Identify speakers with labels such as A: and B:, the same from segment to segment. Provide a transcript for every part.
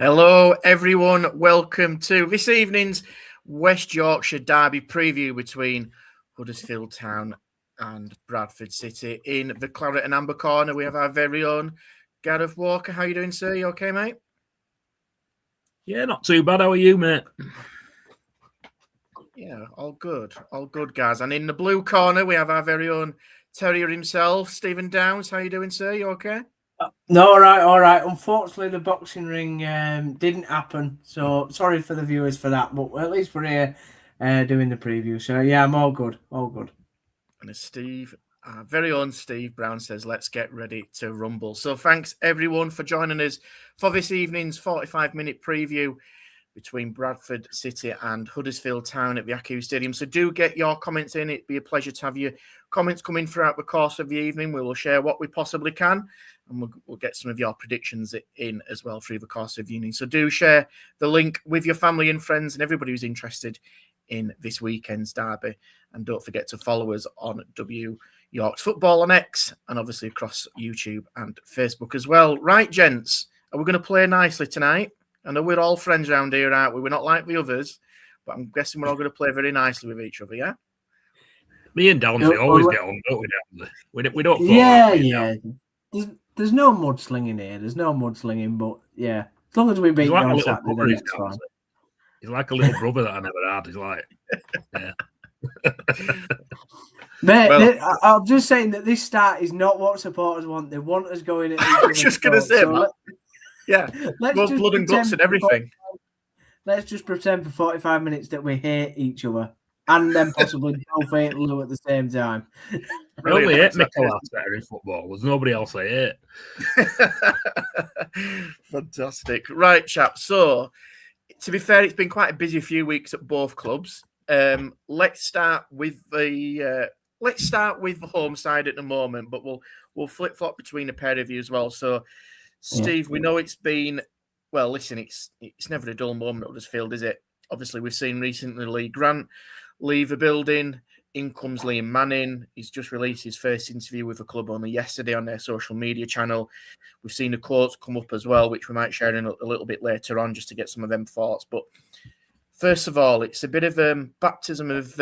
A: Hello, everyone. Welcome to this evening's West Yorkshire derby preview between Huddersfield Town and Bradford City. In the Claret and Amber corner, we have our very own Gareth Walker. How you doing, sir? You okay, mate?
B: Yeah, not too bad. How are you, mate?
A: Yeah, all good. All good, guys. And in the blue corner, we have our very own Terrier himself, Steven Downes. How you doing, sir? You okay?
C: No, all right. Unfortunately, the boxing ring didn't happen, so sorry for the viewers for that. But at least we're here doing the preview. So yeah, I'm all good.
A: And as Steve, our very own Steve Brown says, let's get ready to rumble. So thanks everyone for joining us for this evening's 45-minute preview between Bradford City and Huddersfield Town at the Acu Stadium. So do get your comments in. It'd be a pleasure to have your comments coming throughout the course of the evening. We will share what we possibly can, and we'll get some of your predictions in as well through the course of the evening. So do share the link with your family and friends and everybody who's interested in this weekend's derby. And don't forget to follow us on York's Football on X and obviously across YouTube and Facebook as well. Right, gents, are we going to play nicely tonight? I know we're all friends around here, aren't we? We're not like the others, but I'm guessing we're all going to play very nicely with each other, yeah?
B: Me and Downs, we always get on, don't we? We don't fall
C: Yeah. There's no mudslinging here. There's no mudslinging, but yeah, as long as we beat you on Saturday, then it's fine.
B: He's like a little brother that I never had. He's like, yeah.
C: Mate, I'm just saying that this start is not what supporters want. They want us going at
A: I was just going to say that. Yeah, let's blood and guts and everything.
C: Let's just pretend for 45 minutes that we hate each other and then possibly both hate Lou at the same time.
B: I only hate Nicholas better in football. There's nobody else I hate.
A: Fantastic. Right, chaps. So, to be fair, it's been quite a busy few weeks at both clubs. Let's start with the home side at the moment, but we'll flip flop between a pair of you as well. So, Steve, we know it's been listen, it's never a dull moment at Huddersfield, is it? Obviously, we've seen recently Lee Grant leave the building. In comes Liam Manning. He's just released his first interview with the club only yesterday on their social media channel. We've seen the quotes come up as well, which we might share in a little bit later on just to get some of them thoughts. But first of all, it's a bit of a baptism of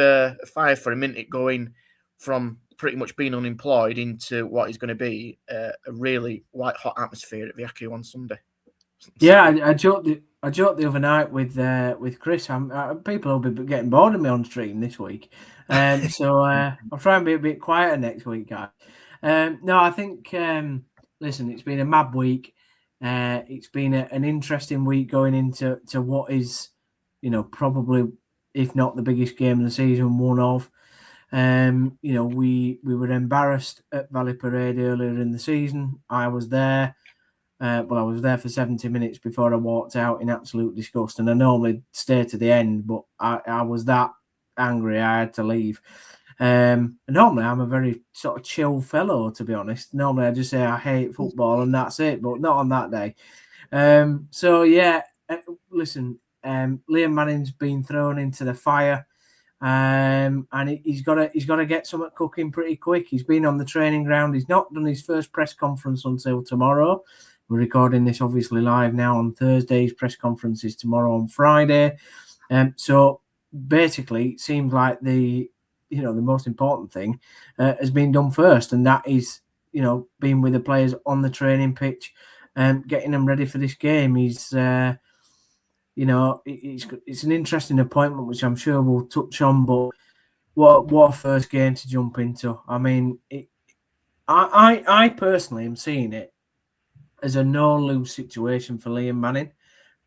A: fire for a minute going from pretty much being unemployed into what is going to be a really white-hot atmosphere at the Acu on Sunday.
C: Yeah, I joked the other night with Chris. People will be getting bored of me on stream this week, so I'll try and be a bit quieter next week, guys. No, I think listen, it's been a mad week. It's been an interesting week going into what is, probably if not the biggest game of the season, one of. We were embarrassed at Valley Parade earlier in the season. I was there. I was there for 70 minutes before I walked out in absolute disgust. And I normally stay to the end, but I was that angry I had to leave. And normally I'm a very sort of chill fellow, to be honest. Normally I just say I hate football and that's it, but not on that day. Listen, Liam Manning's been thrown into the fire. And he's got to get something cooking pretty quick. He's been on the training ground. He's not done his first press conference until tomorrow. We're recording this obviously live now on Thursday. His press conference is tomorrow on Friday. So basically, it seems like the most important thing has been done first, and that is being with the players on the training pitch and getting them ready for this game. He's it's an interesting appointment, which I'm sure we'll touch on. But what a first game to jump into! I mean, I personally am seeing it as a no-lose situation for Liam Manning,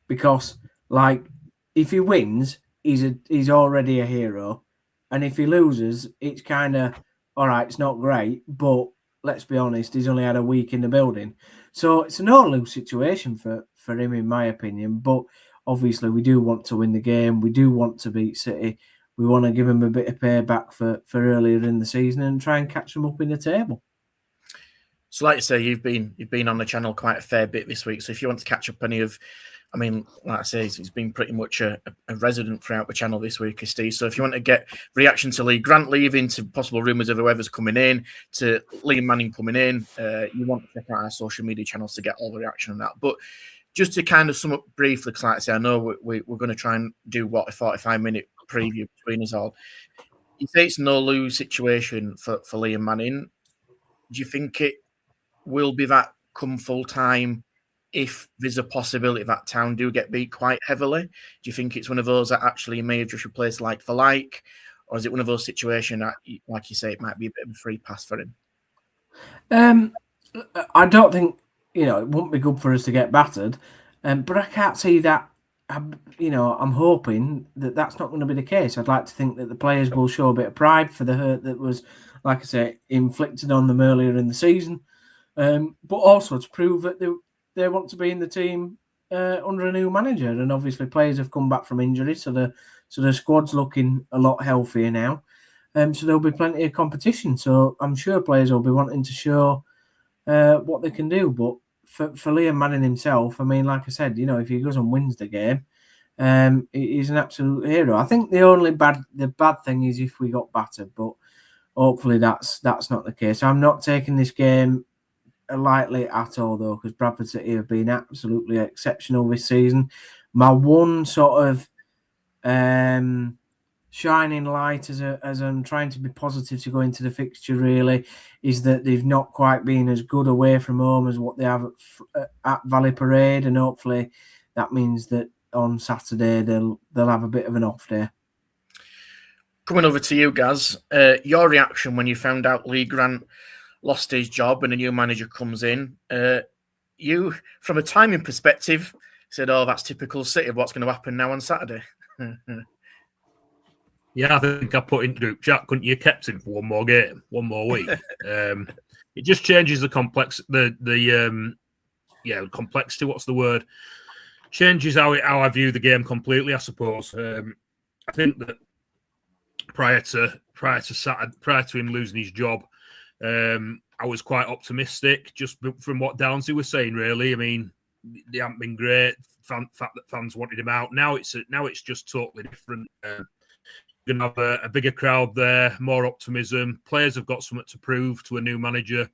C: because if he wins, he's already a hero, and if he loses, it's kind of all right. It's not great, but let's be honest, he's only had a week in the building, so it's a no-lose situation for him, in my opinion. But obviously, we do want to win the game. We do want to beat City. We want to give him a bit of payback for earlier in the season and try and catch them up in the table.
A: So, like you say, you've been on the channel quite a fair bit this week. So, if you want to catch up any of, like I say, he's been pretty much a resident throughout the channel this week, Steve. So, if you want to get reaction to Lee Grant leaving, to possible rumours of whoever's coming in, to Liam Manning coming in, you want to check out our social media channels to get all the reaction on that. But just to kind of sum up briefly, because like I say, I know we're going to try and do a 45-minute preview between us all. You say it's no lose situation for Liam Manning. Do you think it will be that come full time if there's a possibility that Town do get beat quite heavily? Do you think it's one of those that actually may have just replaced like for like, or is it one of those situations that, like you say, it might be a bit of a free pass for him?
C: I don't think, it wouldn't be good for us to get battered, but I can't see that. I'm hoping that that's not going to be the case. I'd like to think that the players will show a bit of pride for the hurt that was, like I say, inflicted on them earlier in the season, but also to prove that they want to be in the team under a new manager. And obviously, players have come back from injury, so the squad's looking a lot healthier now. So there'll be plenty of competition. So I'm sure players will be wanting to show what they can do. But for Liam Manning himself, I mean, like I said, if he goes and wins the game, he's an absolute hero. I think the bad thing is if we got battered, but hopefully that's not the case. I'm not taking this game lightly at all, though, because Bradford City have been absolutely exceptional this season. My one sort of shining light as I'm trying to be positive to go into the fixture really is that they've not quite been as good away from home as what they have at Valley Parade, and hopefully that means that on Saturday they'll have a bit of an off day.
A: Coming over to you, Gaz, your reaction when you found out Lee Grant lost his job and a new manager comes in. You, from a timing perspective, said, "Oh, that's typical City of what's going to happen now on Saturday."
B: Yeah, I think I put into group chat, couldn't you? Kept him for one more game, one more week. It just changes the complexity. What's the word? Changes how I view the game completely, I suppose. I think that prior to him losing his job, I was quite optimistic, just from what Downesy was saying. Really, I mean, they haven't been great. Fact that fans wanted him out. Now it's just totally different. Going to have a bigger crowd there, more optimism. Players have got something to prove to a new manager.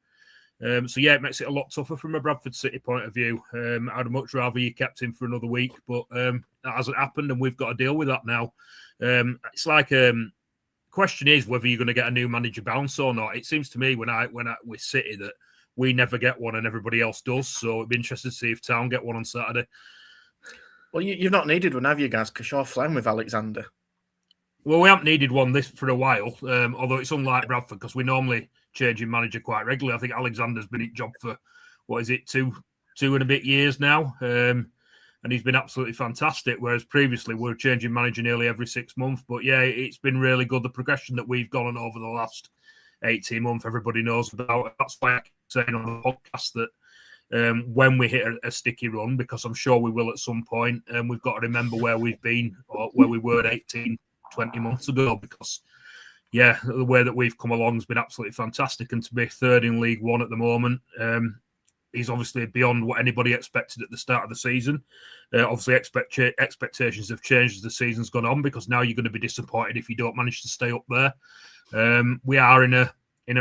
B: So yeah, it makes it a lot tougher from a Bradford City point of view. I'd much rather you kept him for another week, but that hasn't happened, and we've got to deal with that now. It's like question is whether you're going to get a new manager bounce or not. It seems to me when I with City that we never get one and everybody else does. So it'd be interesting to see if Town get one on Saturday.
A: Well, you've not needed one, have you, guys? Because you're flying with Alexander.
B: Well, we haven't needed one this for a while, although it's unlike Bradford because we normally changing manager quite regularly. I think Alexander's been in job for, two and a bit years now, and he's been absolutely fantastic, whereas previously we were changing manager nearly every 6 months. But yeah, it's been really good, the progression that we've gone on over the last 18 months, everybody knows about. That's why I keep saying on the podcast that when we hit a sticky run, because I'm sure we will at some point, we've got to remember where we've been or where we were 18, 20 months ago, because yeah, the way that we've come along has been absolutely fantastic, and to be third in League One at the moment is obviously beyond what anybody expected at the start of the season. Obviously expectations have changed as the season's gone on, because now you're going to be disappointed if you don't manage to stay up there. We are in a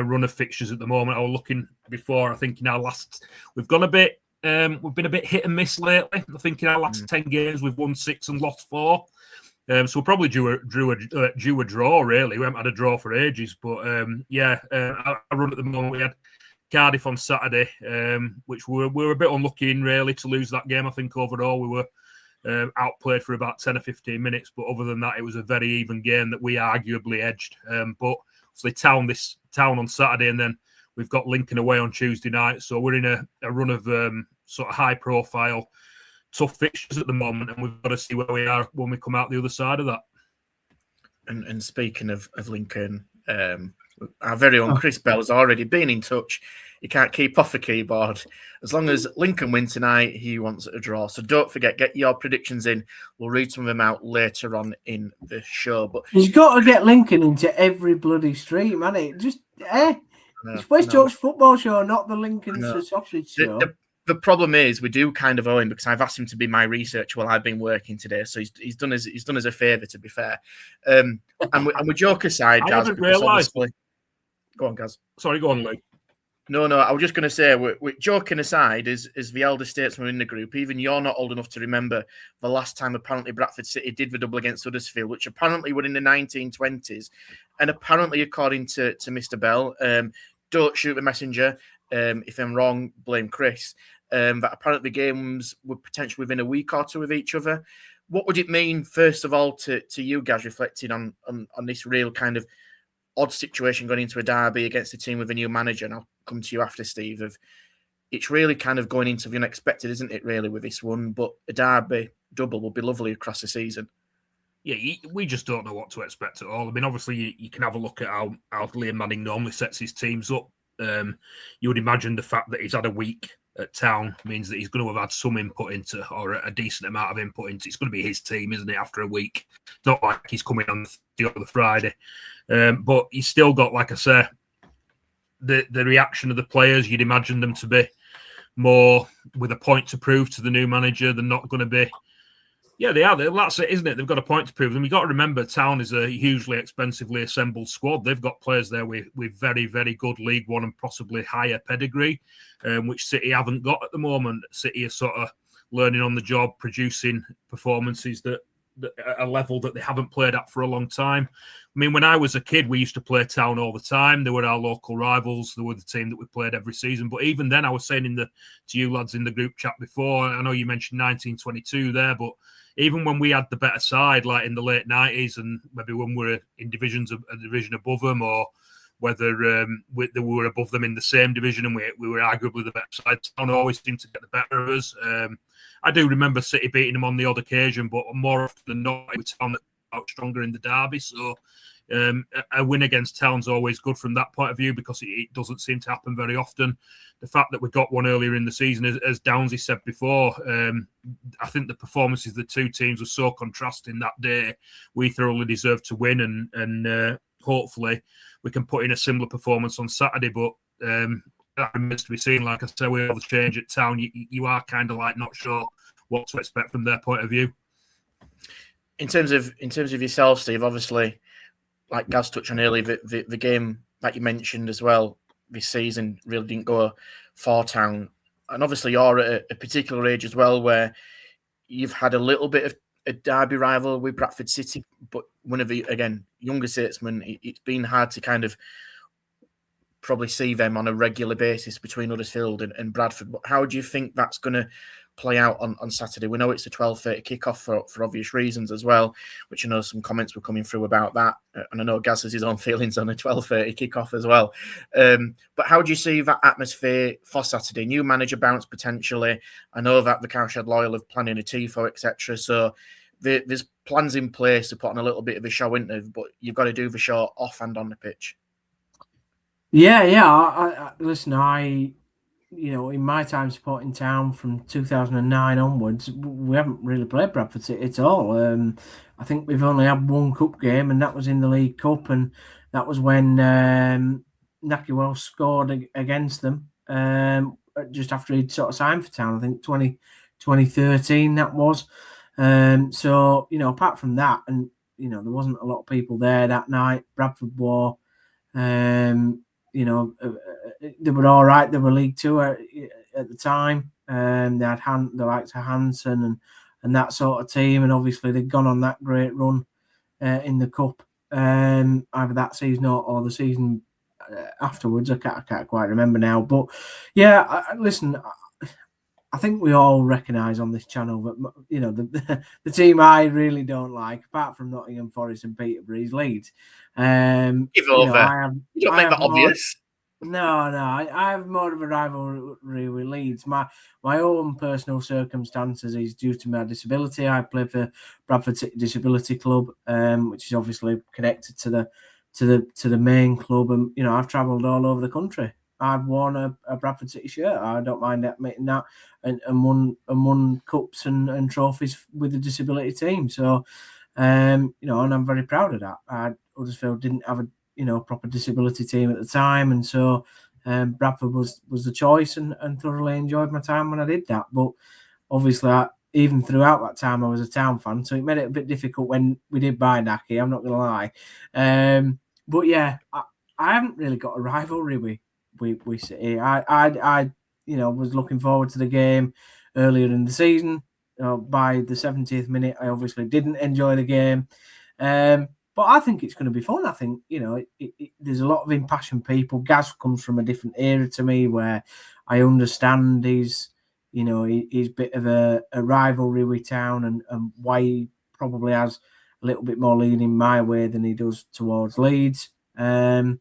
B: run of fixtures at the moment. I was looking before, I think in our last, we've gone a bit we've been a bit hit and miss lately. I think in our last 10 games we've won 6 and lost 4. So we're probably due a draw, really. We haven't had a draw for ages. But, I run at the moment. We had Cardiff on Saturday, which we were a bit unlucky in, really, to lose that game. I think overall we were outplayed for about 10 or 15 minutes. But other than that, it was a very even game that we arguably edged. But obviously Town on Saturday, and then we've got Lincoln away on Tuesday night. So we're in a run of sort of high-profile tough fixtures at the moment, and we've got to see where we are when we come out the other side of that.
A: And speaking of Lincoln, our very own Chris Bell has already been in touch. He can't keep off the keyboard. As long as Lincoln win tonight, he wants a draw. So don't forget, get your predictions in. We'll read some of them out later on in the show. But
C: he's got to get Lincoln into every bloody stream, hasn't he? Just it's West Yorkshire Football Show, not the Lincoln Sausage Show.
A: The problem is we do kind of owe him, because I've asked him to be my researcher while I've been working today. So he's done us a favour, to be fair. And we joke aside,
B: I
A: Gaz.
B: haven't realised.
A: Go on, Gaz.
B: Sorry, go on, Luke.
A: No, I was just going to say, joking aside, as the elder statesman in the group, even you're not old enough to remember the last time apparently Bradford City did the double against Huddersfield, which apparently were in the 1920s. And apparently, according to Mr. Bell, don't shoot the messenger. If I'm wrong, blame Chris. That apparently games were potentially within a week or two of each other. What would it mean, first of all, to you guys reflecting on this real kind of odd situation going into a derby against a team with a new manager? And I'll come to you after, Steve. It's really kind of going into the unexpected, isn't it, really, with this one? But a derby double will be lovely across the season.
B: Yeah, we just don't know what to expect at all. I mean, obviously, you can have a look at how Liam Manning normally sets his teams up. You would imagine the fact that he's had a week at Town means that he's going to have had some input into, or a decent amount of input into. It's going to be his team, isn't it, after a week? It's not like he's coming on the other Friday. But he's still got, like I say, the reaction of the players. You'd imagine them to be more with a point to prove to the new manager. They're not going to be. Yeah, they are. That's it, isn't it? They've got a point to prove. And we've got to remember, Town is a hugely expensively assembled squad. They've got players there with very, very good League One and possibly higher pedigree, which City haven't got at the moment. City are sort of learning on the job, producing performances that at a level that they haven't played at for a long time. I mean, when I was a kid, we used to play Town all the time. They were our local rivals. They were the team that we played every season. But even then, I was saying to you lads in the group chat before, I know you mentioned 1922 there, but even when we had the better side, like in the late 90s, and maybe when we were in a division above them, or whether we were above them in the same division and we were arguably the better side, Town always seemed to get the better of us. I do remember City beating them on the odd occasion, but more often than not, it was Town that out stronger in the derby. So a win against Town's always good from that point of view, because it doesn't seem to happen very often. The fact that we got one earlier in the season, as Downesy said before, I think the performances of the two teams were so contrasting that day. We thoroughly deserved to win, and hopefully we can put in a similar performance on Saturday. But that remains to be seen. Like I said, with all the change at Town, you are kind of like not sure what to expect from their point of view.
A: In terms of yourself, Steve, obviously, like Gaz touched on earlier, the game that you mentioned as well this season really didn't go for Town. And obviously you're at a particular age as well where you've had a little bit of a derby rival with Bradford City, but one of the, again, younger statesmen, it's been hard to kind of probably see them on a regular basis between Huddersfield and Bradford. But how do you think that's going to play out on Saturday? We know it's a 12:30 kickoff for obvious reasons as well, which I know some comments were coming through about that. And I know Gaz has his own feelings on a 12:30 kickoff as well. But how do you see that atmosphere for Saturday? New manager bounce potentially. I know that the Cowshed Loyal are planning a TIFO, etc. So there's plans in place to put on a little bit of a show, isn't there? But you've got to do the show off and on the pitch.
C: Yeah. I listen, in my time supporting Town from 2009 onwards, we haven't really played Bradford City at all. I think we've only had one cup game, and that was in the League Cup, and that was when Naki Wells scored against them just after he'd sort of signed for Town. I think 2013 that was. So, apart from that, and, there wasn't a lot of people there that night. Bradford were, they were all right. They were League Two at the time. They had the likes of Hansen and that sort of team, and obviously they'd gone on that great run in the cup, either that season or the season afterwards. I can't quite remember now, but yeah, listen. I think we all recognise on this channel that the team I really don't like, apart from Nottingham Forest and Peterborough, is Leeds.
A: Give over. You don't make that obvious.
C: No, I have more of a rivalry with Leeds. My own personal circumstances is due to my disability. I play for Bradford City Disability Club, which is obviously connected to the main club, and I've travelled all over the country. I've worn a Bradford City shirt. I don't mind admitting that, and won cups and trophies with the disability team. So, and I'm very proud of that. Huddersfield didn't have a proper disability team at the time, and so Bradford was the choice, and thoroughly enjoyed my time when I did that. But obviously, even throughout that time, I was a Town fan, so it made it a bit difficult when we did buy Naki. I'm not going to lie, but yeah, I haven't really got a rivalry we sit here. I was looking forward to the game earlier in the season. By the 70th minute, I obviously didn't enjoy the game. But I think it's going to be fun. I think, there's a lot of impassioned people. Gaz comes from a different era to me where I understand his bit of a rivalry with Town and why he probably has a little bit more leaning my way than he does towards Leeds. And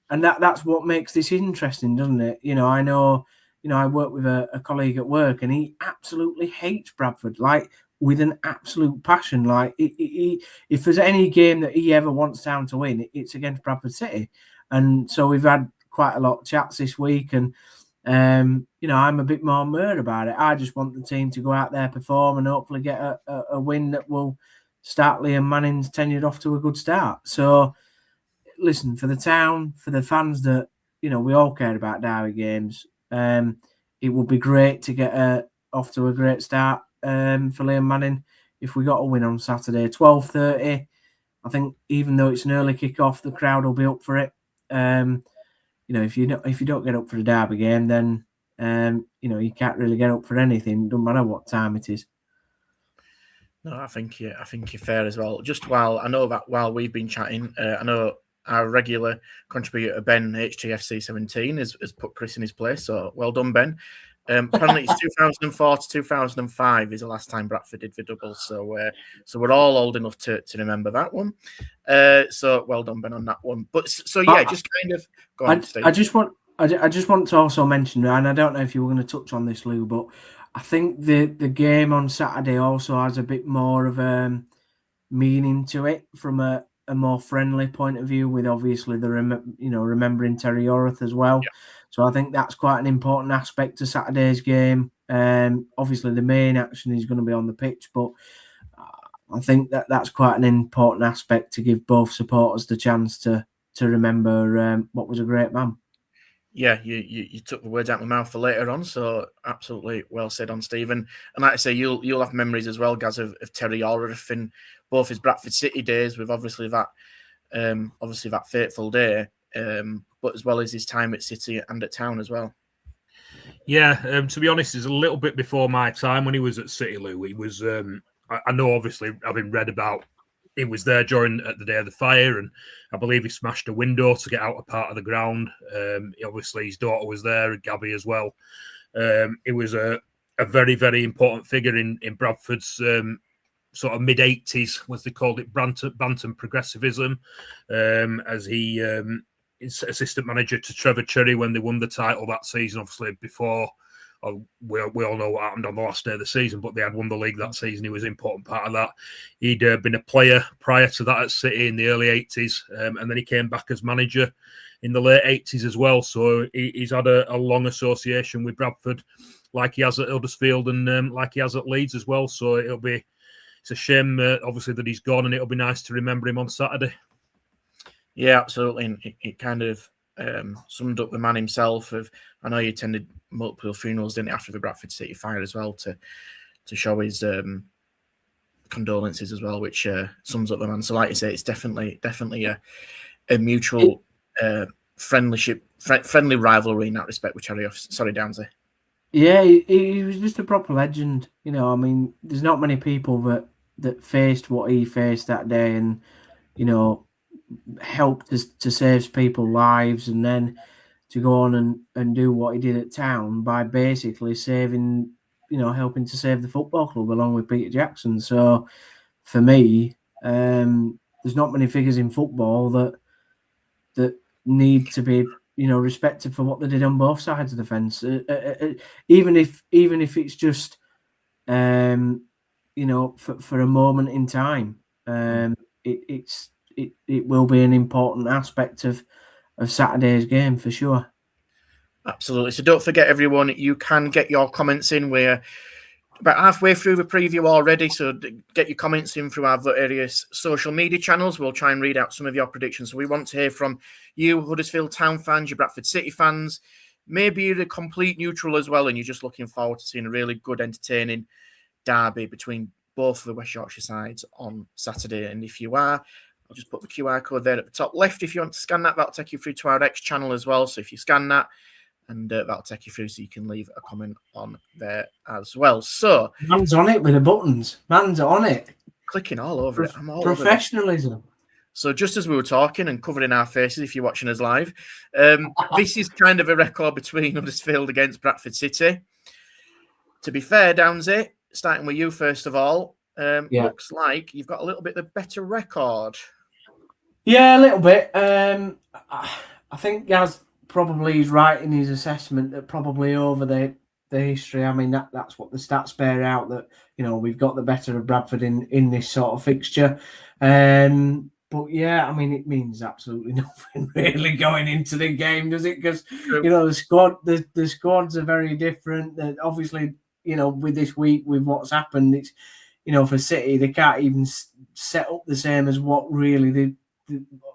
C: that's what makes this interesting, doesn't it? I know, I work with a colleague at work and he absolutely hates Bradford, like with an absolute passion. Like if there's any game that he ever wants Town to win, it's against Bradford City. And so we've had quite a lot of chats this week and, I'm a bit more mad about it. I just want the team to go out there, perform and hopefully get a win that will start Liam Manning's tenure off to a good start. So, listen, for the Town, for the fans that, we all care about derby games, it would be great to get off to a great start for Liam Manning if we got a win on Saturday. 12:30. I think even though it's an early kick-off, the crowd will be up for it. If you don't get up for the derby game, then you can't really get up for anything. Doesn't matter what time it is.
A: No, I think you're fair as well. Just while we've been chatting, I know our regular contributor Ben HTFC17 has put Chris in his place. So well done, Ben. Apparently it's 2004 to 2005 is the last time Bradford did the double. So we're all old enough to remember that one. So well done, Ben, on that one. But so yeah, just kind of go on, Steve. I just
C: want to also mention, and I don't know if you were going to touch on this, Lou, but I think the game on Saturday also has a bit more of a meaning to it from a more friendly point of view, with obviously the remembering Terrier Yorath as well. Yeah. So I think that's quite an important aspect to Saturday's game. Obviously the main action is going to be on the pitch, but I think that's quite an important aspect to give both supporters the chance to remember what was a great man.
A: Yeah, you took the words out of my mouth for later on, so absolutely well said on Stephen. And like I say, you'll have memories as well, Gaz, of Terrier Yorath in both his Bradford City days, with obviously that fateful day, but as well as his time at City and at Town as well.
B: Yeah, to be honest, it's a little bit before my time when he was at City, Lou. He was, I know, obviously, having read about, he was there during the day of the fire, and I believe he smashed a window to get out a part of the ground. Obviously, his daughter was there, Gabby as well. He was a very, very important figure in Bradford's sort of mid-80s, as they called it, Bantam progressivism, as he is assistant manager to Trevor Cherry when they won the title that season, obviously before. We all know what happened on the last day of the season, but they had won the league that season. He was an important part of that. He'd been a player prior to that at City in the early 80s, and then he came back as manager in the late 80s as well. So he's had a long association with Bradford, like he has at Huddersfield and like he has at Leeds as well. So it's a shame, obviously, that he's gone, and it'll be nice to remember him on Saturday.
A: Yeah, absolutely. And it kind of summed up the man himself. I know he attended multiple funerals, didn't he, after the Bradford City fire as well, to show his condolences as well, which sums up the man. So, like you say, it's definitely a mutual friendly rivalry in that respect with Terrier. Sorry, Downesy.
C: Yeah, he was just a proper legend. I mean, there's not many people that faced what he faced that day, and helped to save people's lives, and then to go on and do what he did at Town by basically saving, helping to save the football club along with Peter Jackson. So for me, there's not many figures in football that need to be, respected for what they did on both sides of the fence. Even if it's just, for a moment in time, it will be an important aspect of Saturday's game for sure.
A: Absolutely. So don't forget, everyone, you can get your comments in. We're about halfway through the preview already, so get your comments in through our various social media channels. We'll try and read out some of your predictions. So we want to hear from you, Huddersfield Town fans, your Bradford City fans. Maybe you're a complete neutral as well, and you're just looking forward to seeing a really good, entertaining derby between both of the West Yorkshire sides on Saturday. And if you are, I'll just put the QR code there at the top left. If you want to scan that, that'll take you through to our X channel as well. So if you scan that, and that'll take you through so you can leave a comment on there as well. So
C: man's on it with the buttons. Man's on it.
A: Clicking all over it. I'm all
C: professionalism.
A: Over so just as we were talking and covering our faces, if you're watching us live, this is kind of a record between Huddersfield against Bradford City. To be fair, Downesy, starting with you first of all, looks like you've got a little bit of a better record.
C: Yeah, a little bit. I think Gaz probably is right in his assessment that probably over the history, I mean, that's what the stats bear out, that, you know, we've got the better of Bradford in this sort of fixture. But yeah, I mean, it means absolutely nothing really going into the game, does it? Because, you know, the squads are very different. Obviously, you know, with this week, with what's happened, it's, you know, for City, they can't even set up the same as what really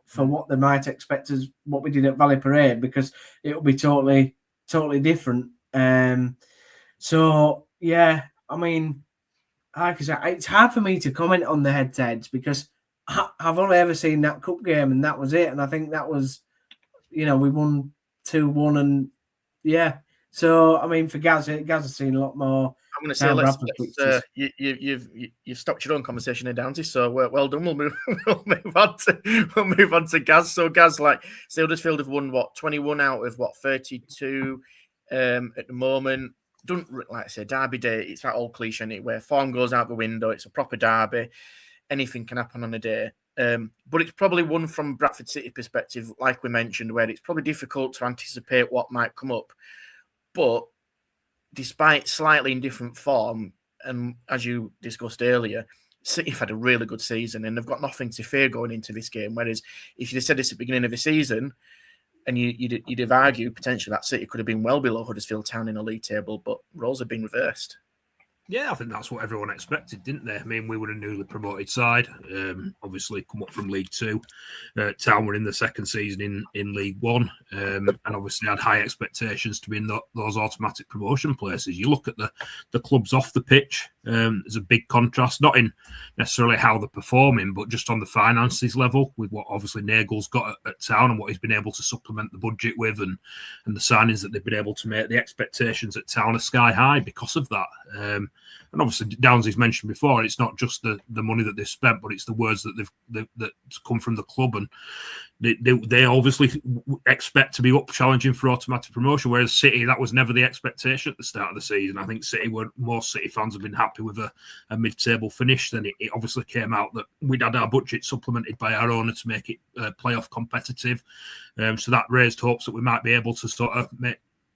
C: for what they might expect as what we did at Valley Parade, because it'll be totally different. So yeah, I mean, like I said, it's hard for me to comment on the head-to-heads because I've only ever seen that cup game and that was it. And I think that was, you know, we won 2-1 and yeah. So I mean, for Gaz has seen a lot more.
A: I'm going to say, you've stopped your own conversation here, Downesy. So well done. We'll move on to Gaz. So Gaz, like, Huddersfield have won 21 out of 32 at the moment. Don't, like I say, derby day. It's that old cliche where form goes out the window. It's a proper derby. Anything can happen on a day. But it's probably one from Bradford City perspective, like we mentioned, where it's probably difficult to anticipate what might come up. But despite slightly in different form, and as you discussed earlier, City have had a really good season and they've got nothing to fear going into this game. Whereas if you'd have said this at the beginning of the season, and you'd have argued potentially that City could have been well below Huddersfield Town in the league table, but roles have been reversed.
B: Yeah, I think that's what everyone expected, didn't they? I mean, we were a newly promoted side, obviously come up from League Two. Town were in the second season in League One, and obviously had high expectations to be in those automatic promotion places. You look at the clubs off the pitch, there's a big contrast, not in necessarily how they're performing, but just on the finances level, with what obviously Nagel's got at Town and what he's been able to supplement the budget with, and the signings that they've been able to make. The expectations at Town are sky high because of that. And obviously, Downesy's mentioned before, it's not just the money that they've spent, but it's the words that that's come from the club, and they obviously expect to be up challenging for automatic promotion. Whereas City, that was never the expectation at the start of the season. I think most City fans have been happy with a mid-table finish. Then it obviously came out that we'd had our budget supplemented by our owner to make it playoff competitive. So that raised hopes that we might be able to sort of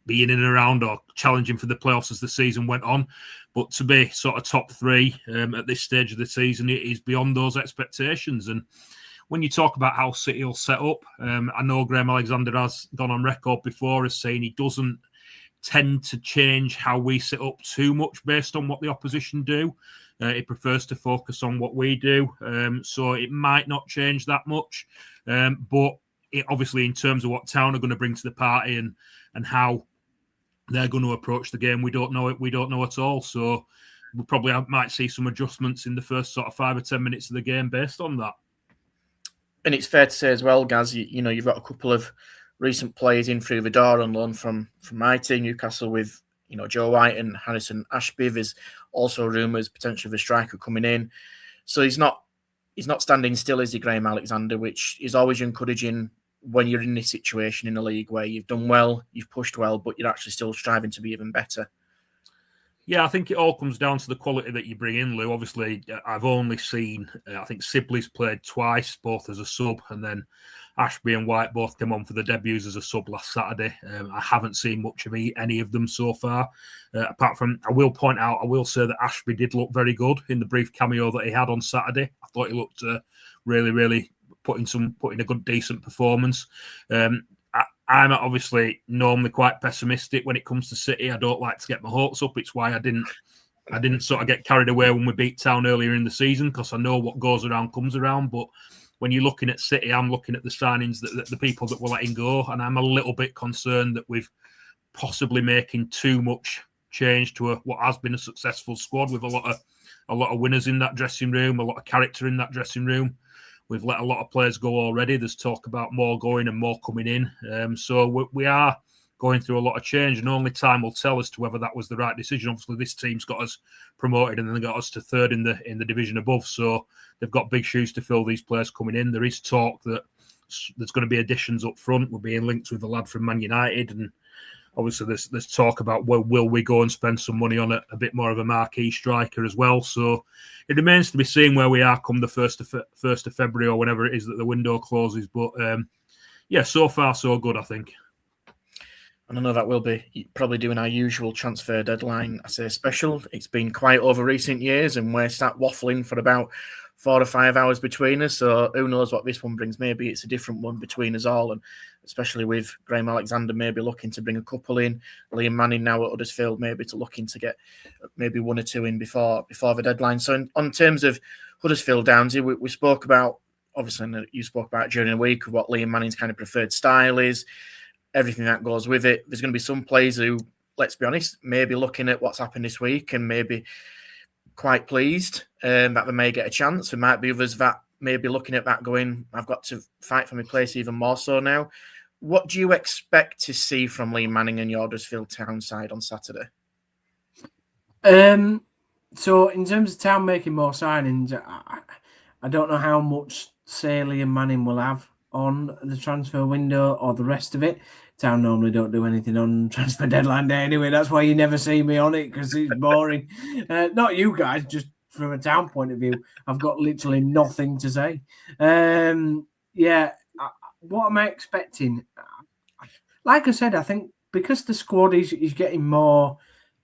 B: be in and around or challenging for the playoffs as the season went on. But to be sort of top three at this stage of the season, it is beyond those expectations. And when you talk about how City will set up, I know Graham Alexander has gone on record before as saying he doesn't tend to change how we set up too much based on what the opposition do. He prefers to focus on what we do. So it might not change that much. But it, obviously, in terms of what Town are going to bring to the party and how they're going to approach the game, we don't know it. We don't know at all. So we probably might see some adjustments in the first sort of 5 or 10 minutes of the game based on that.
A: And it's fair to say as well, Gaz, you know, you've got a couple of recent players in through the door on loan from my team, Newcastle, with, you know, Joe White and Harrison Ashby. There's also rumours potentially of a striker coming in. So he's not standing still, is he, Graham Alexander, which is always encouraging when you're in this situation in a league where you've done well, you've pushed well, but you're actually still striving to be even better.
B: Yeah, I think it all comes down to the quality that you bring in, Lou. Obviously, I've only seen, I think Sibley's played twice, both as a sub, and then Ashby and White both came on for the debuts as a sub last Saturday. I haven't seen much of any of them so far. Apart from, I will say that Ashby did look very good in the brief cameo that he had on Saturday. I thought he looked really, really putting a good, decent performance. I'm obviously normally quite pessimistic when it comes to City. I don't like to get my hopes up. It's why I didn't sort of get carried away when we beat Town earlier in the season, because I know what goes around comes around. But when you're looking at City, I'm looking at the signings that the people that we're letting go, and I'm a little bit concerned that we've possibly making too much change to what has been a successful squad with a lot of winners in that dressing room, a lot of character in that dressing room. We've let a lot of players go already. There's talk about more going and more coming in. So we are going through a lot of change, and only time will tell as to whether that was the right decision. Obviously, this team's got us promoted, and then they got us to third in the division above. So they've got big shoes to fill. These players coming in. There is talk that there's going to be additions up front. We're being linked with a lad from Man United, and obviously there's talk about will we go and spend some money on a bit more of a marquee striker as well. So it remains to be seen where we are come the 1st of February or whenever it is that the window closes. But so far so good, I think.
A: And I know that we'll be probably doing our usual transfer deadline, I say, special. It's been quiet over recent years, and we're start waffling for about 4 or 5 hours between us. So who knows what this one brings? Maybe it's a different one between us all, and especially with Graham Alexander maybe looking to bring a couple in, Liam Manning now at Huddersfield maybe looking to get maybe 1 or 2 in before the deadline. So on terms of Huddersfield, Downesy, we spoke about, obviously, and you spoke about during the week of what Liam Manning's kind of preferred style is, everything that goes with it. There's going to be some players who, let's be honest, maybe looking at what's happened this week and maybe quite pleased that they may get a chance. There might be others that may be looking at that going, I've got to fight for my place even more so now. What do you expect to see from Liam Manning and your Huddersfield Town side on Saturday?
C: So in terms of Town making more signings, I don't know how much say Liam Manning will have on the transfer window or the rest of it. Town normally don't do anything on transfer deadline day anyway. That's why you never see me on it, because it's boring. Not you guys, just from a Town point of view. I've got literally nothing to say. What am I expecting? Like I said, I think because the squad is getting more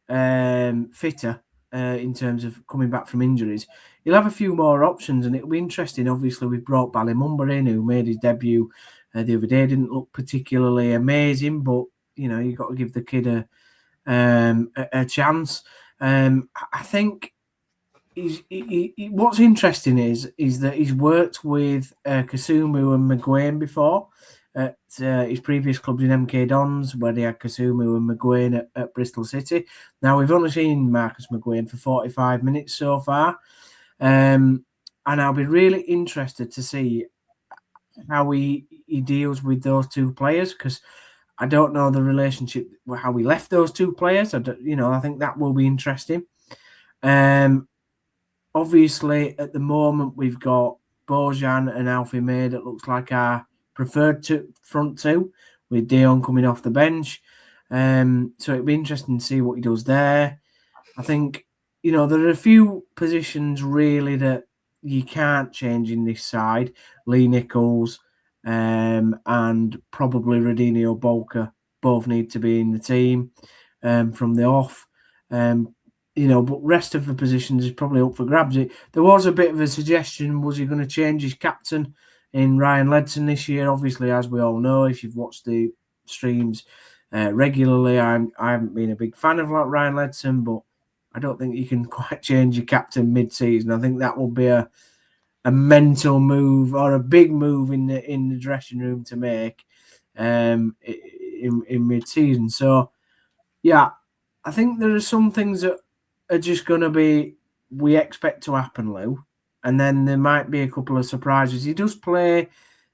C: fitter in terms of coming back from injuries, you'll have a few more options, and it'll be interesting. Obviously, we've brought Ballymunber in, who made his debut the other day. Didn't look particularly amazing, but you've got to give the kid a chance. I think what's interesting is that he's worked with Kasumu and McGuane before at his previous clubs in MK Dons, where they had Kasumu and McGuane at Bristol City. Now, we've only seen Marcus McGuane for 45 minutes so far. And I'll be really interested to see how he deals with those two players, because I don't know the relationship, how he left those two players. I think that will be interesting. Obviously, at the moment, we've got Bojan and Alfie May that looks like our preferred front two, with Dion coming off the bench. So it'll be interesting to see what he does there. I think, there are a few positions really that you can't change in this side. Lee Nichols and probably Radinho Bolka both need to be in the team from the off. But rest of the positions is probably up for grabs. There was a bit of a suggestion, was he going to change his captain in Ryan Ledson this year? Obviously, as we all know, if you've watched the streams regularly, I haven't been a big fan of Ryan Ledson, but I don't think you can quite change your captain mid-season. I think that will be a mental move or a big move in the dressing room to make in mid-season. So, yeah, I think there are some things that are just going to be, we expect to happen, Lou. And then there might be a couple of surprises. He does play,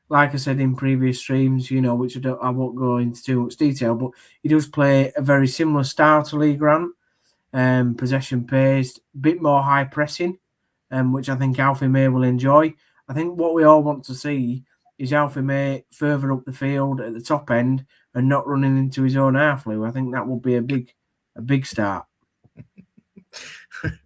C: like I said in previous streams, which I won't go into too much detail, but he does play a very similar style to Lee Grant. Possession based, bit more high pressing, which I think Alfie May will enjoy. I think what we all want to see is Alfie May further up the field at the top end and not running into his own half, Lou. I think that would be a big start.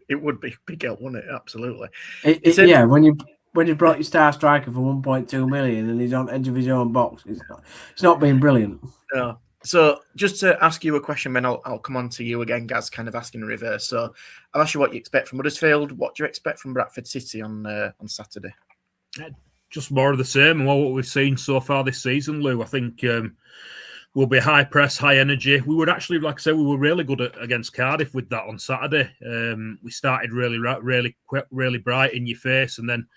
A: It would be big help, wouldn't it? Absolutely.
C: When you brought your star striker for 1.2 million and he's on edge of his own box, it's not been brilliant.
A: No. So just to ask you a question, then I'll come on to you again, Gaz, kind of asking in reverse. So I'll ask you what you expect from Huddersfield. What do you expect from Bradford City on Saturday?
B: Just more of the same and what we've seen so far this season, Lou. I think we'll be high press, high energy. We would actually, like I said, we were really good against Cardiff with that on Saturday. We started really bright in your face, and then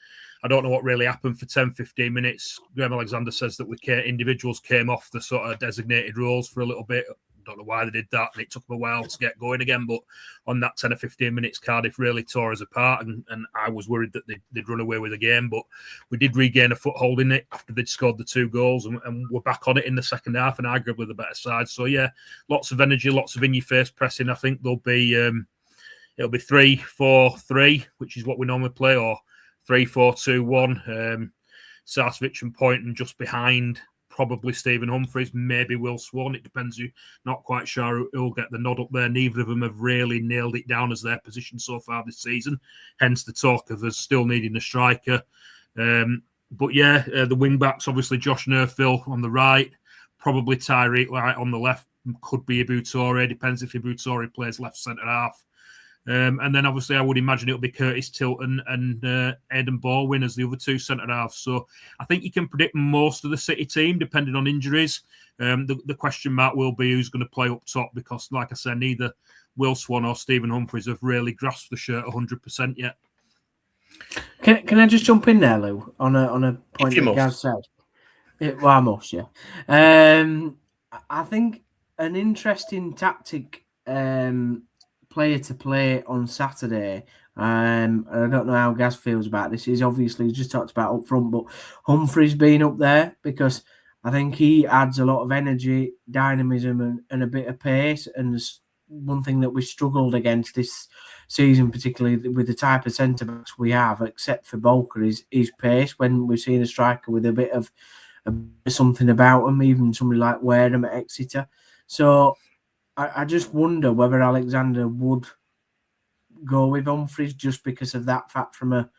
B: I don't know what really happened for 10, 15 minutes. Graham Alexander says that individuals came off the sort of designated roles for a little bit. don't know why they did that, and it took them a while to get going again. But on that 10 or 15 minutes, Cardiff really tore us apart, and I was worried that they'd run away with the game. But we did regain a foothold in it after they'd scored the 2 goals, and we're back on it in the second half, and arguably the better side. So yeah, lots of energy, lots of in-your-face pressing. I think there'll be it'll be 3-4-3, which is what we normally play, or 3-4-2-1. Sarcevic and Poynton just behind, probably Stephen Humphries, maybe Will Swan. It depends. You're not quite sure who'll get the nod up there. Neither of them have really nailed it down as their position so far this season. Hence the talk of us still needing a striker. But yeah, the wing backs, obviously Josh Nerfill on the right, probably Tyreek Light on the left, could be Ibutore. Depends if Ibutore plays left centre half. And then obviously I would imagine it'll be Curtis Tilton and Aidan Baldwin as the other 2 centre halves. So I think you can predict most of the City team depending on injuries. The question mark will be who's going to play up top, because like I said, neither Will Swan or Stephen Humphries have really grasped the shirt 100% yet.
C: Can I just jump in there, Lou, on a point that Gaz said? Well, I must, yeah. I think an interesting tactic player to play on Saturday. I don't know how Gaz feels about this. He's obviously just talked about up front, but Humphries being up there, because I think he adds a lot of energy, dynamism, and a bit of pace. And there's one thing that we struggled against this season, particularly with the type of centre backs we have, except for Walker, is pace. When we've seen a striker with a bit of something about him, even somebody like Wareham at Exeter. So I just wonder whether Alexander would go with Humphries just because of that fact. From a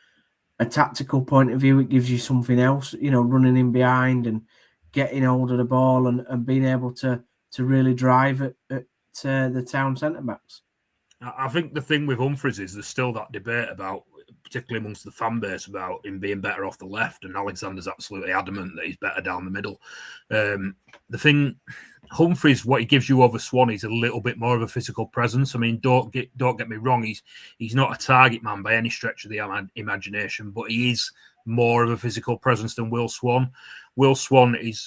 C: tactical point of view, it gives you something else, running in behind and getting hold of the ball and being able to really drive at the town centre-backs.
B: I think the thing with Humphries is there's still that debate about, particularly amongst the fan base, about him being better off the left, and Alexander's absolutely adamant that he's better down the middle. The thing, Humphries, what he gives you over Swan is a little bit more of a physical presence. I mean, don't get me wrong, he's not a target man by any stretch of the imagination, but he is more of a physical presence than Will Swan. Will Swan is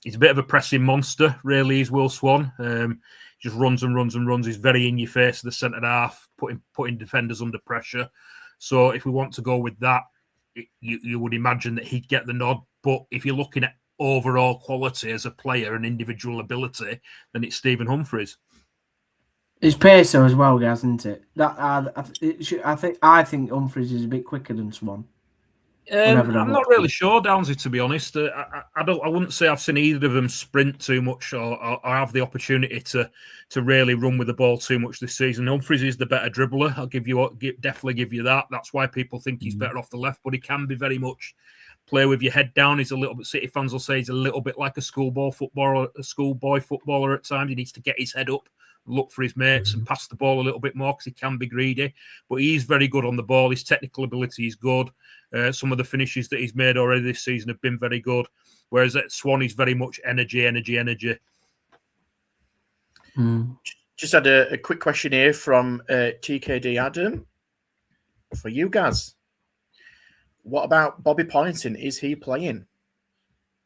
B: he's a bit of a pressing monster, really, is Will Swan. Just runs and runs and runs. He's very in your face of the centre half, putting defenders under pressure. So if we want to go with that, you would imagine that he'd get the nod. But if you're looking at overall quality as a player and individual ability, then it's Stephen Humphries.
C: It's pace as well, Gaz, isn't it? I think Humphries is a bit quicker than Swan.
B: I'm not really sure, Downsy, to be honest. I wouldn't say I've seen either of them sprint too much or have the opportunity to really run with the ball too much this season. Humphries is the better dribbler. I'll definitely give you that. That's why people think he's better off the left, but he can be very much play with your head down. He's a little bit, City fans will say he's a little bit like a schoolboy footballer at times. He needs to get his head up, look for his mates and pass the ball a little bit more because he can be greedy. But he's very good on the ball. His technical ability is good. Some of the finishes that he's made already this season have been very good. Whereas at Swan, he's very much energy.
A: Just had a quick question here from TKD Adam for you guys. What about Bobby Poynton? Is he playing?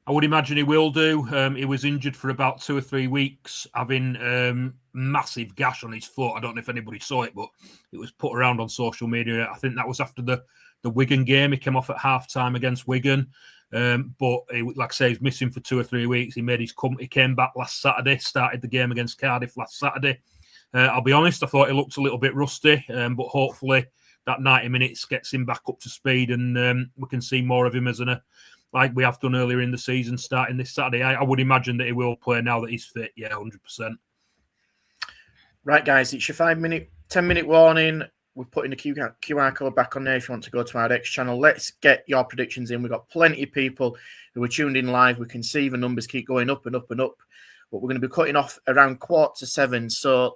B: I would imagine he will do. He was injured for about 2 or 3 weeks, having massive gash on his foot. I don't know if anybody saw it, but it was put around on social media. I think that was after the Wigan game. He came off at half-time against Wigan. But like I say, he's missing for 2 or 3 weeks. He came back last Saturday, started the game against Cardiff last Saturday. I'll be honest, I thought he looked a little bit rusty, but hopefully that 90 minutes gets him back up to speed and we can see more of him as like we have done earlier in the season, starting this Saturday. I would imagine that he will play now that he's fit. Yeah, 100%.
A: Right, guys, it's your 10-minute warning. We're putting the QR code back on there if you want to go to our X channel. Let's get your predictions in. We've got plenty of people who are tuned in live. We can see the numbers keep going up and up and up. But we're going to be cutting off around 6:45. So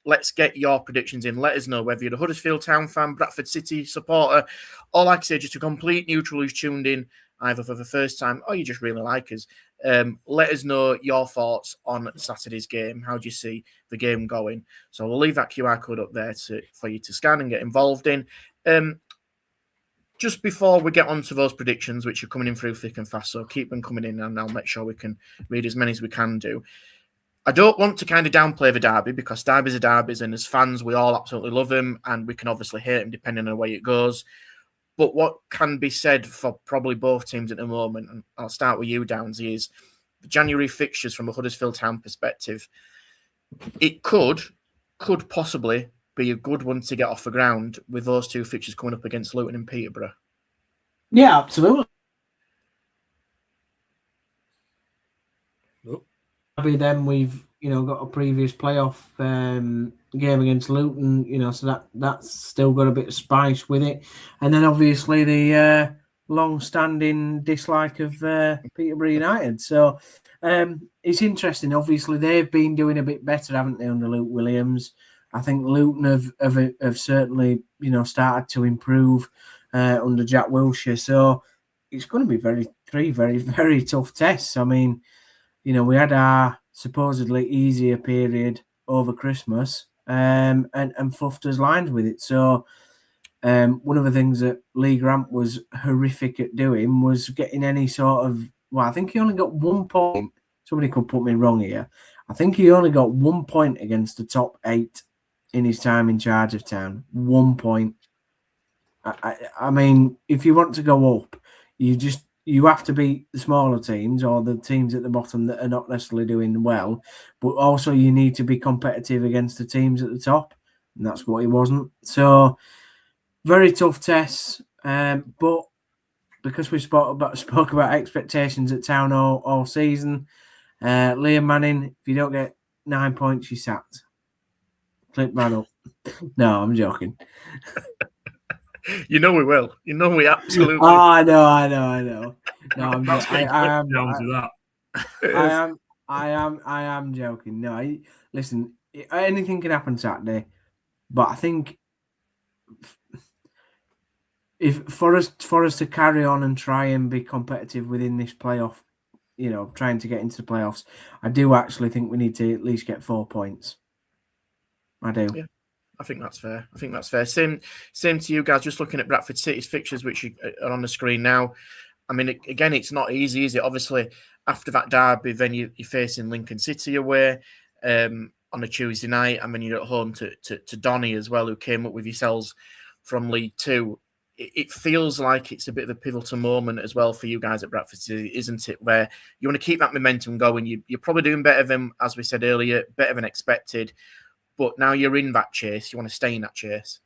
A: let's get your predictions in. Let us know whether you're a Huddersfield Town fan, Bradford City supporter, or like I say, just a complete neutral who's tuned in either for the first time or you just really like us. Let us know your thoughts on Saturday's game. How do you see the game going? So we'll leave that QR code up there for you to scan and get involved in. Just before we get on to those predictions, which are coming in through thick and fast, so keep them coming in and I'll make sure we can read as many as we can do. I don't want to kind of downplay the derby because derbies are derbies, and as fans, we all absolutely love them, and we can obviously hate them depending on the way it goes. But what can be said for probably both teams at the moment, and I'll start with you, Downsy, is the January fixtures from a Huddersfield Town perspective. It could possibly be a good one to get off the ground with those two fixtures coming up against Luton and Peterborough.
C: Yeah, absolutely. Then we've got a previous playoff game against Luton, so that's still got a bit of spice with it, and then obviously the long-standing dislike of Peterborough United. So it's interesting. Obviously, they've been doing a bit better, haven't they, under Luke Williams? I think Luton have certainly started to improve under Jack Wilshere. So it's going to be three very, very tough tests. I mean, we had our supposedly easier period over Christmas and fluffed us lines with it. So one of the things that Lee Grant was horrific at doing was getting any sort of, I think he only got 1 point. Somebody could put me wrong here. I think he only got 1 point against the top 8 in his time in charge of Town. 1 point. I mean, if you want to go up, you have to beat the smaller teams or the teams at the bottom that are not necessarily doing well, but also you need to be competitive against the teams at the top, and that's what he wasn't. So very tough tests, but because we spoke about expectations at Town all season, Liam Manning, if you don't get 9 points, you're sacked. Clip man up. No, I'm joking.
A: We will. We absolutely.
C: Oh, I know. No, I'm joking. I am joking. No, listen. Anything can happen Saturday, but I think if for us to carry on and try and be competitive within this playoff, trying to get into the playoffs, I do actually think we need to at least get 4 points. I do.
A: Yeah. I think that's fair. Same to you guys. Just looking at Bradford City's fixtures, which are on the screen now. I mean, again, it's not easy, is it? Obviously, after that derby, then you're facing Lincoln City away on a Tuesday night, and then you're at home to Donny as well, who came up with yourselves from League Two. It feels like it's a bit of a pivotal moment as well for you guys at Bradford City, isn't it? Where you want to keep that momentum going. You're probably doing better than, as we said earlier, better than expected. But now you're in that chase. You want to stay in that chase.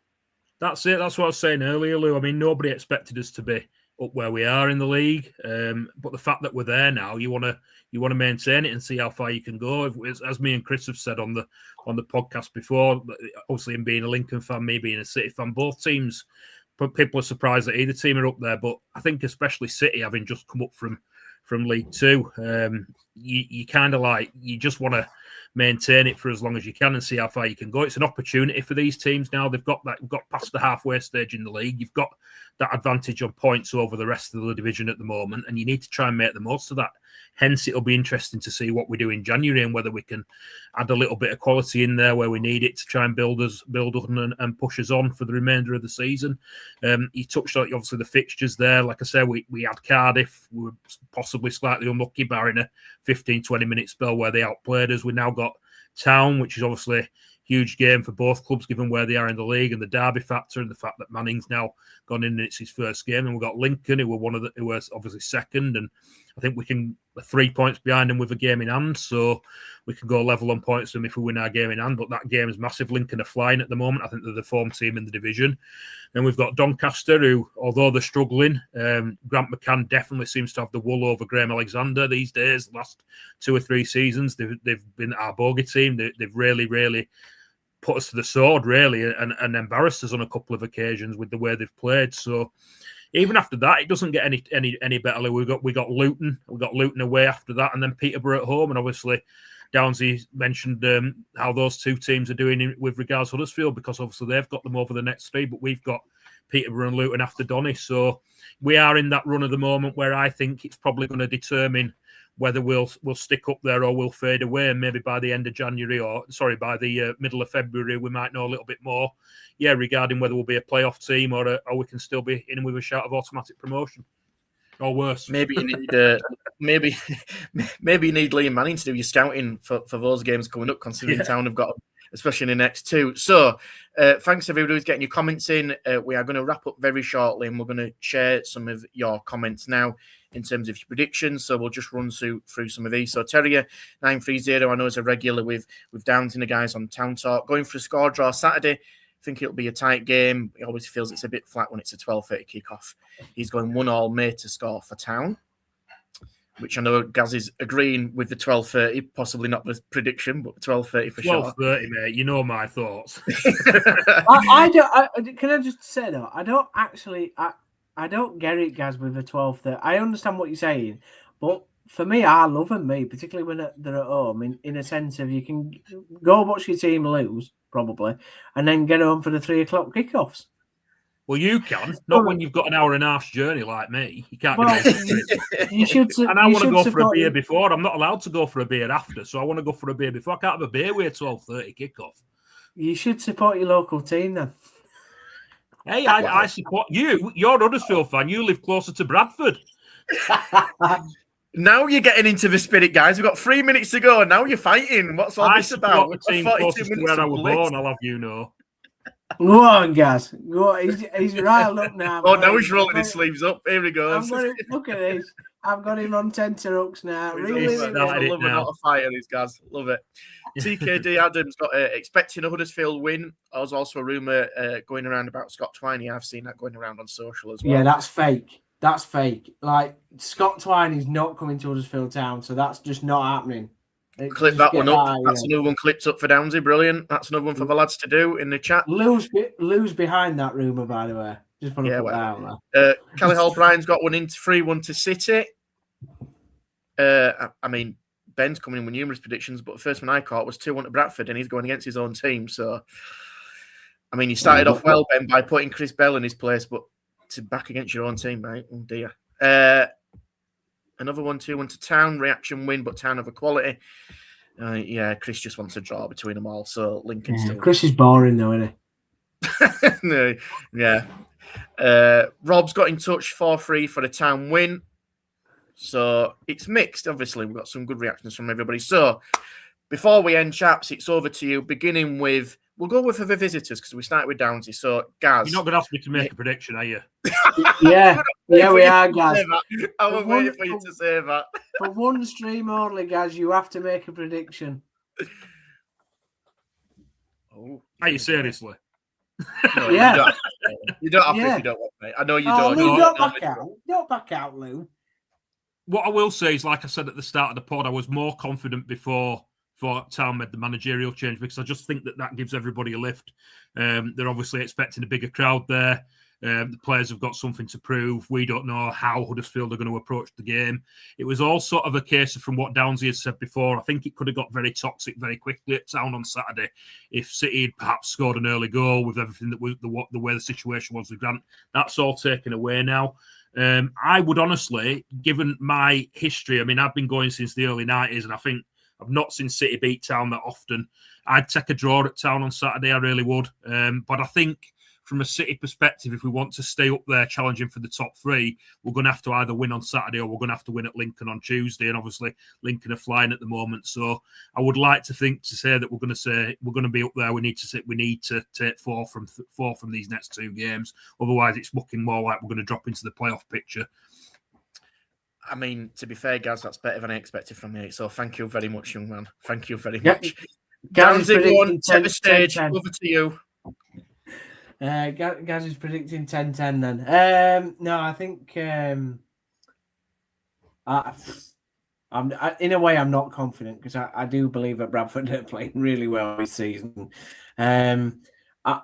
B: That's it. That's what I was saying earlier, Lou. I mean, nobody expected us to be up where we are in the league. But the fact that we're there now, you want to maintain it and see how far you can go. As me and Chris have said on the podcast before, obviously him being a Lincoln fan, me being a City fan, both teams, people are surprised that either team are up there. But I think especially City, having just come up from League Two, you kind of you just want to maintain it for as long as you can and see how far you can go. It's an opportunity for these teams now. We've got past the halfway stage in the league. You've got that advantage on points over the rest of the division at the moment, and you need to try and make the most of that. Hence, it'll be interesting to see what we do in January and whether we can add a little bit of quality in there where we need it to try and build on and push us on for the remainder of the season. You touched on obviously the fixtures there. Like I said, we had Cardiff. We were possibly slightly unlucky, barring a 15-20 minute spell where they outplayed us. We now got Town, which is obviously a huge game for both clubs given where they are in the league and the derby factor and the fact that Manning's now gone in and it's his first game. And we've got Lincoln, who were obviously second, and I think we can 3 points behind them with a game in hand, so we can go level on points with them if we win our game in hand. But that game is massive. Lincoln are flying at the moment. I think they're the form team in the division. Then we've got Doncaster, who, although they're struggling, Grant McCann definitely seems to have the wool over Graham Alexander these days. The last 2 or 3 seasons, they've been our bogey team. They've really, really put us to the sword, really, and embarrassed us on a couple of occasions with the way they've played. So even after that, it doesn't get any better. We got Luton. We got Luton away after that, and then Peterborough at home. And obviously, Downsy mentioned how those two teams are doing with regards to Huddersfield, because obviously they've got them over the next 3, but we've got Peterborough and Luton after Donny. So we are in that run at the moment where I think it's probably going to determine whether we'll stick up there or we'll fade away. And maybe by the end of January, by the middle of February, we might know a little bit more, regarding whether we'll be a playoff team or we can still be in with a shout of automatic promotion. Or worse.
A: Maybe you need maybe you need Liam Manning to do your scouting for those games coming up, considering Town have got them, especially in the next two. So thanks everybody who's getting your comments in. We are going to wrap up very shortly, and we're going to share some of your comments now in terms of your predictions. So we'll just run through some of these. So Terrier 930, I know is a regular with Downs and the guys on Town Talk. Going for a score draw Saturday. I think it'll be a tight game. He always feels it's a bit flat when it's a 12:30 kickoff. He's going 1-1 May to score for Town, which I know Gaz is agreeing with the 12:30, possibly not the prediction, but 12:30 for sure.
B: 12:30, mate. You know my thoughts.
C: I don't. Can I just say though? I don't get it, Gaz, with the 12:30. I understand what you're saying, but for me, I love them, particularly when they're at home. In a sense of you can go watch your team lose probably, and then get home for the 3 o'clock kickoffs.
B: Well, you can, not when you've got an hour and a half's journey like me. You can't.
C: You should.
B: And I want to go for a beer before. I'm not allowed to go for a beer after, so I want to go for a beer before. I can't have a beer with a 12:30 kickoff.
C: You should support your local team then.
B: Hey, I support you. You're a Huddersfield fan. You live closer to Bradford.
A: Now you're getting into the spirit, guys. We've got 3 minutes to go, and now you're fighting. What's all this about?
B: The team closest to where I was born, I'll have you know.
C: Go on, Gaz. Go on. He's riled up now.
A: Oh, now he's rolling his sleeves up. Here he goes.
C: Look at this. I've got him on tenterhooks now.
A: He's a lot of fire, these guys. Love it. TKD Adams got expecting a Huddersfield win. There's also a rumour going around about Scott Twiney. I've seen that going around on social as well.
C: Yeah, that's fake. That's fake. Like, Scott Twiney's not coming to Huddersfield Town, so that's just not happening.
A: Clip that one up. That's another one clipped up for Downsy. Brilliant. That's another one for the lads to do in the chat.
C: Lose behind that rumour, by the way. Just want to put that out
A: there. Kelly Hall Bryan's got one in 3-1 to City. I mean, Ben's coming in with numerous predictions, but the first one I caught was 2-1 to Bradford, and he's going against his own team. So, I mean, you started off well, Ben, by putting Chris Bell in his place, but to back against your own team, mate. Oh, dear. Another 1-2-1 to Town. Reaction win, but Town have a quality. Yeah, Chris just wants a draw between them all. So Lincoln still.
C: Chris is boring, though, isn't
A: he? No, yeah. Rob's got in touch 4-3 for the Town win. So it's mixed. Obviously, we've got some good reactions from everybody. So before we end, chaps, it's over to you. Beginning with, we'll go with the visitors because we started with Downsy. So, Gaz,
B: you're not going to ask me to make a prediction, are you?
C: Yeah, we are, Gaz.
A: I was waiting for you to say that.
C: For one stream only, Gaz, you have to make a prediction.
A: Oh,
B: are you seriously?
A: No, yeah. You don't have to if you don't want, mate. I know you don't.
C: Lou, don't back out. Don't back out, Lou.
B: What I will say is, like I said at the start of the pod, I was more confident before Town made the managerial change because I just think that gives everybody a lift. They're obviously expecting a bigger crowd there. The players have got something to prove. We don't know how Huddersfield are going to approach the game. It was all sort of a case of, from what Downsy had said before, I think it could have got very toxic very quickly at Town on Saturday if City had perhaps scored an early goal with everything that was the way the situation was with Grant. That's all taken away now. I would honestly, given my history, I mean, I've been going since the early 90s, and I think I've not seen City beat Town that often. I'd take a draw at Town on Saturday, I really would. But I think from a City perspective, if we want to stay up there challenging for the top three, we're going to have to either win on Saturday or we're going to have to win at Lincoln on Tuesday. And obviously, Lincoln are flying at the moment. So I would like to say that we're going to be up there. We need to take four from these next two games. Otherwise, it's looking more like we're going to drop into the playoff picture.
A: I mean, to be fair, Gaz, that's better than I expected from you. So thank you very much, young man. Thank you very much. Gaz, take the stage. Over to you.
C: Gaz is predicting 10-10 then. No, I think I'm in a way I'm not confident because I do believe that Bradford are playing really well this season. I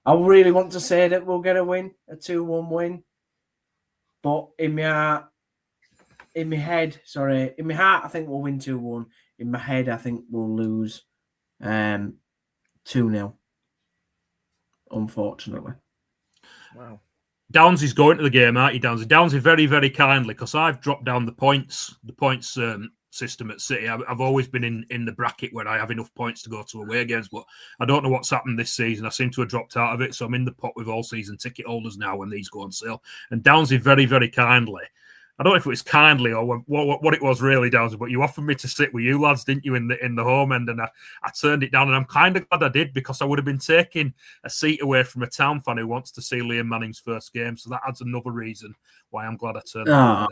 C: really want to say that we'll get a win, a 2-1 win, but in my heart, I think we'll win 2-1. In my head, I think we'll lose 2-0. Unfortunately.
A: Wow.
B: Downs is going to the game, aren't you, Downs? Downs is very, very kindly, because I've dropped down the points system at City. I've always been in the bracket where I have enough points to go to away games, but I don't know what's happened this season. I seem to have dropped out of it, so I'm in the pot with all season ticket holders now when these go on sale. And Downsy very, very kindly, I don't know if it was kindly or what it was really, Downsy, but you offered me to sit with you lads, didn't you, in the home end, and I turned it down, and I'm kind of glad I did, because I would have been taking a seat away from a Town fan who wants to see Liam Manning's first game, so that adds another reason why I'm glad I turned it down.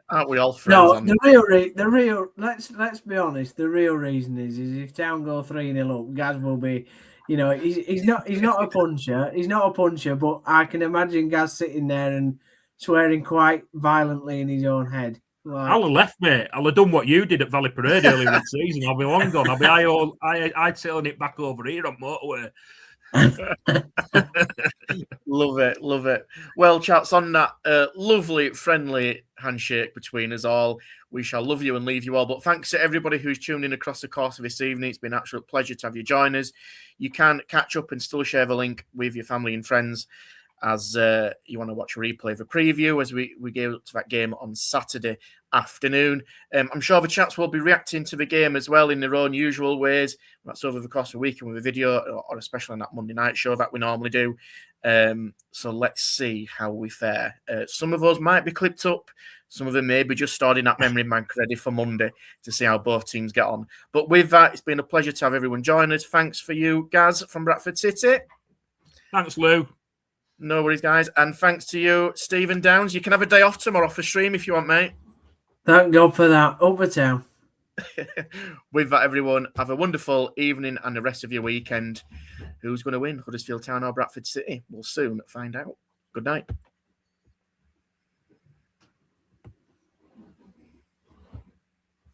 A: Aren't we all friends?
C: No, the real. Let's be honest. The real reason is if Town go 3-0 up, Gaz will be. He's not a puncher. He's not a puncher, but I can imagine Gaz sitting there and swearing quite violently in his own head.
B: I'll have left, mate. I'll have done what you did at Valley Parade earlier in the season. I'll be long gone. I'll be tailing it back over here on motorway.
A: Love it. Well, chaps, on that lovely, friendly handshake between us all, we shall love you and leave you all. But thanks to everybody who's tuned in across the course of this evening. It's been an absolute pleasure to have you join us. You can catch up and still share the link with your family and friends as you want to watch a replay of a preview as we go to that game on Saturday afternoon. I'm sure the chaps will be reacting to the game as well in their own usual ways. That's over the course of the weekend with a video, or especially on that Monday night show that we normally do. So let's see how we fare. Some of us might be clipped up. Some of them may be just starting that memory bank ready for Monday to see how both teams get on. But with that, it's been a pleasure to have everyone join us. Thanks for you, Gaz, from Bradford City.
B: Thanks, Lou.
A: No worries, guys. And thanks to you, Steven Downes. You can have a day off tomorrow off the stream if you want, mate.
C: Thank God for that. Over Town.
A: With that, everyone, have a wonderful evening and the rest of your weekend. Who's going to win, Huddersfield Town or Bradford City? We'll soon find out. Good night.